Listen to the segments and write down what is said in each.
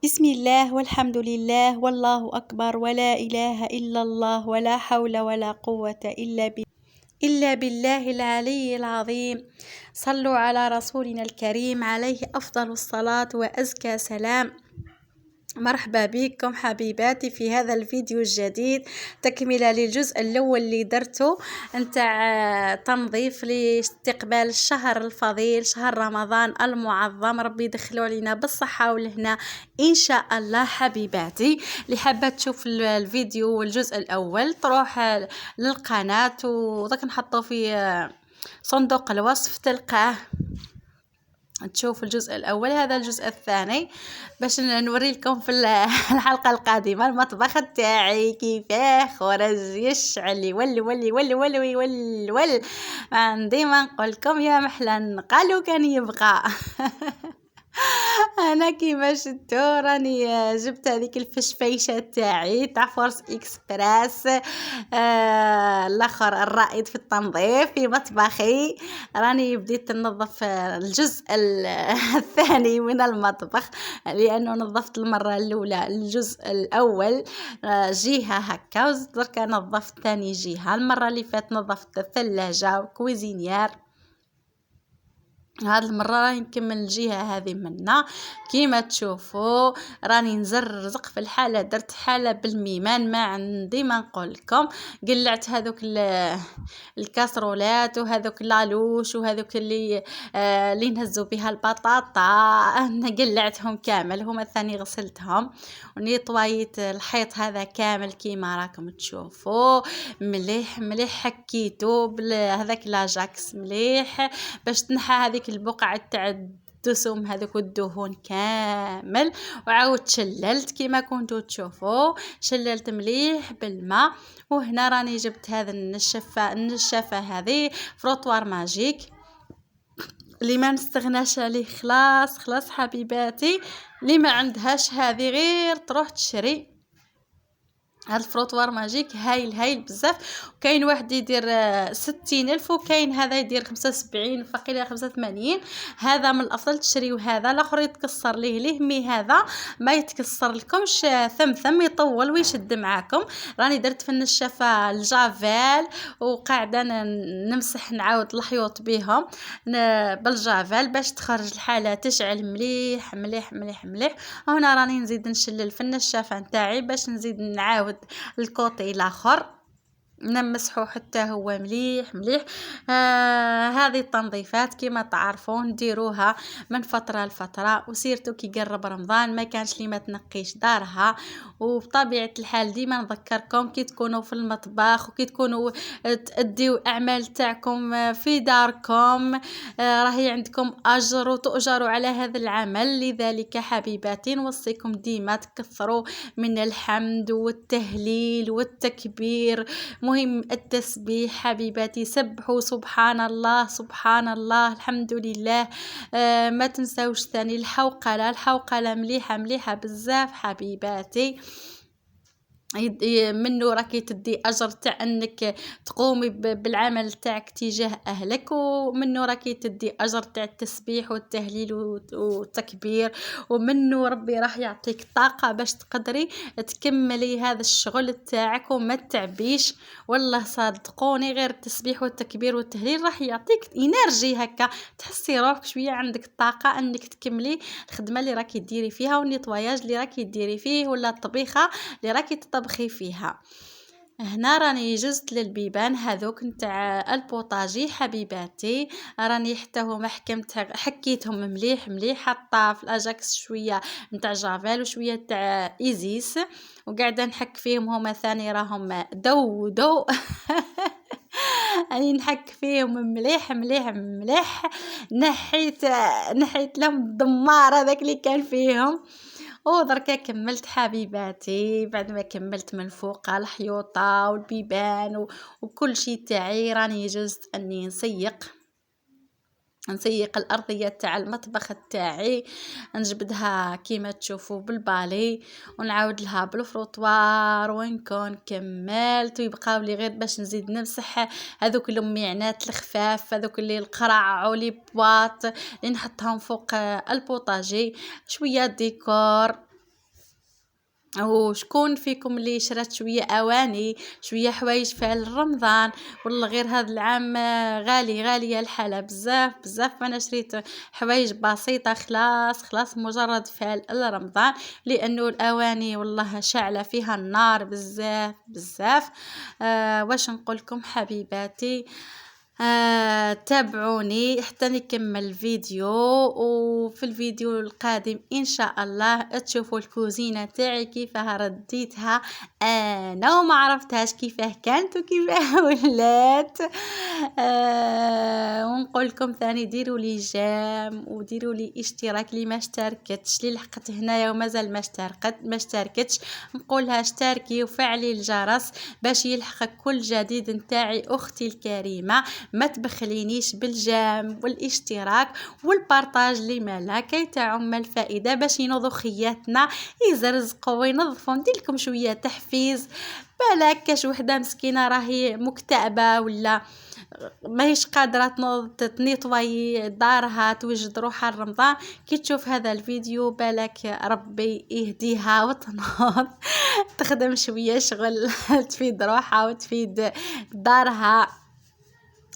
بسم الله والحمد لله والله أكبر ولا إله إلا الله ولا حول ولا قوة إلا بالله العلي العظيم. صلوا على رسولنا الكريم عليه أفضل الصلاة وأزكى سلام. مرحبا بكم حبيباتي في هذا الفيديو الجديد، تكملة للجزء الأول اللي درته نتاع تنظيف لاستقبال الشهر الفضيل، شهر رمضان المعظم. ربي يدخلوا علينا بالصحة والهنا إن شاء الله. حبيباتي اللي حابة تشوف الفيديو والجزء الأول تروح للقناة وذاك نحطه في صندوق الوصف تلقاه تشوف الجزء الأول. هذا الجزء الثاني باش نوري لكم في الحلقة القادمة المطبخ تاعي كيفاه خرج يشعل يولي ولي ولي ولي ولي ولي. ديما نقول لكم يا محلى قالوا كان يبقى انا كيما شفتوا راني جبت هذيك الفشفيشه تاعي تاع فورس اكسبريس، الاخر الرائد في التنظيف في مطبخي. راني بديت ننظف الجزء الثاني من المطبخ لانه نظفت المره الاولى الجزء الاول جهه هكا، درك نظفت ثاني جهه. المره اللي فاتت نظفت الثلاجه وكويزينير، هاد المرة راني نكمل الجهة هذه منا. كيما تشوفوا راني نزرزق في الحالة، درت حالة بالميمان ما عندي ما نقول لكم. قلعت هذوك الكاسرولات وهذوك لالوش وهذوك اللي نهزوا بها البطاطا، قلعتهم كامل. هما ثاني غسلتهم ونيطويت الحيط هذا كامل كيما راكم تشوفوا. مليح مليح حكيتو بهذاك لاجاكس مليح باش تنحى هذيك البقعة تاع الدسم هذوك الدهون كامل. وعاود شللت كيما كنتو تشوفوا، شللت مليح بالماء. وهنا راني جبت هذا النشافة هذه فروطوار ماجيك اللي ما نستغناش عليه. خلاص حبيباتي، اللي ما عندهاش هذه غير تروح تشري. هاد الفروطوار ماجيك هايل بزاف. وكاين واحد يدير 60,000 وكاين هذا يدير 75 فقيله 85. هذا من الافضل تشريو هذا، الاخر يتكسر ليه مي هذا ما يتكسر لكمش، ثم يطول ويشد معاكم. راني درت في النشافه الجافيل وقاعده نمسح نعاود الحيوط بهم بالجافيل باش تخرج الحاله تشعل مليح مليح مليح مليح. وهنا راني نزيد نشلل في النشافه نتاعي باش نزيد نعاود الكوطي الاخر نمسحو حتى هو مليح. هذه التنظيفات كما تعرفون نديروها من فتره لفتره، وسيرتو كي قرب رمضان ما كانش لي ما تنقيش دارها. وبطبيعه الحال ديما نذكركم كي تكونوا في المطبخ وكي تكونوا تأديو اعمال تاعكم في داركم راهي عندكم اجر وتؤجروا على هذا العمل. لذلك حبيباتي نوصيكم ديما تكثروا من الحمد والتهليل والتكبير. مهم التسبيح حبيباتي، سبحوا سبحان الله سبحان الله الحمد لله. ما تنساوش ثاني الحوقلة مليحة بزاف حبيباتي. منه راكي تدي اجر تاع انك تقومي بالعمل تاعك تجاه اهلك، ومنه راكي تدي اجر تاع التسبيح والتهليل والتكبير، ومنه ربي راح يعطيك طاقه باش تقدري تكملي هذا الشغل تاعك وما تعبيش. والله صدقوني غير التسبيح والتكبير والتهليل راح يعطيك انرجي هكا، تحسي روحك شويه عندك طاقه انك تكملي الخدمه اللي راكي ديري فيها والنيطواياج اللي راكي ديري فيه ولا الطبيخه اللي راكي تطبخي فيها. هنا راني جزت للبيبان هذوك نتاع البوطاجي حبيباتي، راني حتى هما حكيتهم مليح حاطه في الاجاكس شويه نتاع جافيل وشويه تاع ايزيس وقاعده نحك فيهم. هما ثاني راهم دو اني نحك فيهم مليح. نحيت لهم الدمار هذاك اللي كان فيهم. ودركا كملت حبيباتي، بعد ما كملت من فوق الحيوطه والبيبان وكل شيء تاعي راني جزت اني نسيق الارضيه تاع المطبخ تاعي، نجبدها كيما تشوفوا بالبالي ونعاود لها بالفروطوار ونكون كملت. ويبقاو لي غير باش نزيد نمسح هذوك اللميعنات الخفاف هذوك اللي القرع ولي بواط اللي نحطهم فوق البوطاجي، شويه ديكور وشكون فيكم اللي شرات شويه اواني شويه حوايج في رمضان؟ والله غير هذا العام غاليه الحاله بزاف بزاف. انا شريت حوايج بسيطه خلاص مجرد فعل رمضان، لانه الاواني والله شاعله فيها النار بزاف بزاف. واش نقولكم حبيباتي؟ تابعوني حتى نكمل الفيديو، وفي الفيديو القادم ان شاء الله تشوفوا الكوزينه تاعي كيفاه رديتها انا وما عرفتهاش كيفاه كانت وكيفاه ولات. ونقول لكم ثاني ديروا لي جام وديروا لي اشتراك اللي ما اشتركتش، اللي لحقت هنايا ومازال ما اشتركتش نقولها اشتركي وفعلي الجرس باش يلحقك كل جديد نتاعي اختي الكريمه. ما تبخلينيش بالجام والاشتراك والبارطاج لما كي تعم الفائده باش ينوضوا خياتنا يزرزقوا وينظفوا. ندير لكم شويه تحفيز، بالك كاش وحده مسكينه راهي مكتئبه ولا ماهيش قادره تنيطوي دارها توجد روحها رمضان، كي تشوف هذا الفيديو بالك ربي يهديها وتنوض تخدم شويه شغل تفيد روحها وتفيد دارها.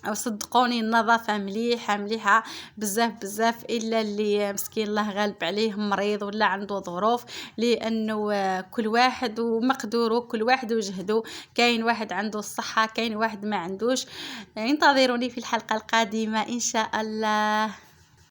او صدقوني النظافه مليحه بزاف الا اللي مسكين الله غالب عليه مريض ولا عنده ظروف، لانه كل واحد ومقدوره كل واحد وجهده. كاين واحد عنده الصحه كاين واحد ما عندوش. انتظروني في الحلقه القادمه ان شاء الله.